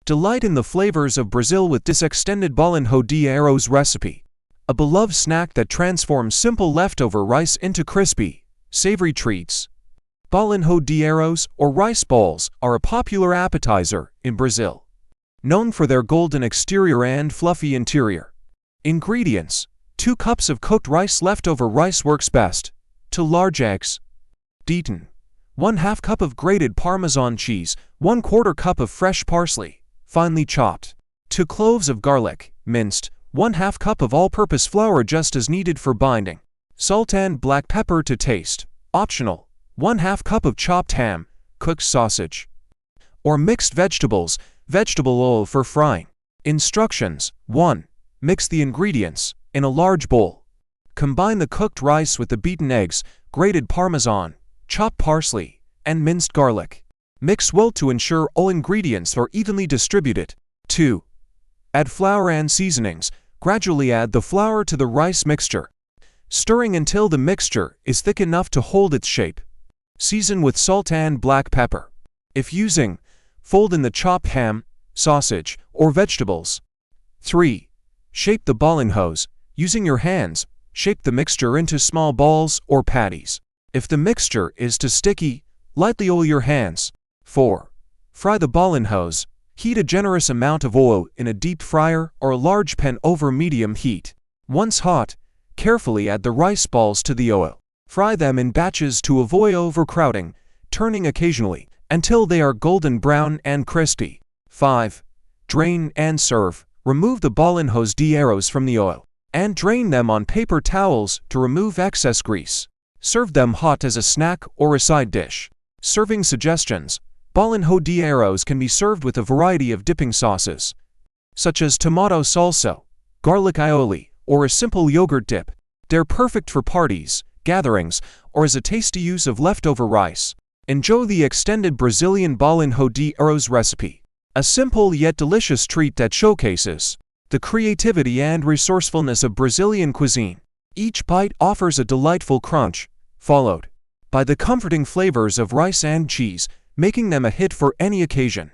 Delight in the flavors of Brazil with this extended Bolinho de Arroz recipe, a beloved snack that transforms simple leftover rice into crispy, savory treats. Bolinho de Arroz, or rice balls, are a popular appetizer in Brazil, known for their golden exterior and fluffy interior. Ingredients: 2 cups of cooked rice. Leftover rice works best. 2 large eggs, beaten. 1/2 cup of grated Parmesan cheese. 1/4 cup of fresh parsley, finely chopped. 2 cloves of garlic, minced. 1/2 cup of all-purpose flour just as needed for binding. Salt and black pepper to taste, optional. 1/2 cup of chopped ham, cooked sausage, or mixed vegetables, vegetable oil for frying. Instructions: 1. Mix the ingredients in a large bowl. Combine the cooked rice with the beaten eggs, grated Parmesan, chopped parsley, and minced garlic. Mix well to ensure all ingredients are evenly distributed. 2. Add flour and seasonings. Gradually add the flour to the rice mixture, stirring until the mixture is thick enough to hold its shape. Season with salt and black pepper. If using, fold in the chopped ham, sausage, or vegetables. 3. Shape the bolinhos. Using your hands, shape the mixture into small balls or patties. If the mixture is too sticky, lightly oil your hands. 4. Fry the bolinhos. Heat a generous amount of oil in a deep fryer or a large pan over medium heat. Once hot, carefully add the rice balls to the oil. Fry them in batches to avoid overcrowding, turning occasionally, until they are golden brown and crispy. 5. Drain and serve. Remove the bolinhos de arroz from the oil, and drain them on paper towels to remove excess grease. Serve them hot as a snack or a side dish. Serving suggestions: Bolinho de Arroz can be served with a variety of dipping sauces, such as tomato salsa, garlic aioli, or a simple yogurt dip. They're perfect for parties, gatherings, or as a tasty use of leftover rice. Enjoy the extended Brazilian Bolinho de Arroz recipe, a simple yet delicious treat that showcases the creativity and resourcefulness of Brazilian cuisine. Each bite offers a delightful crunch, followed by the comforting flavors of rice and cheese, making them a hit for any occasion.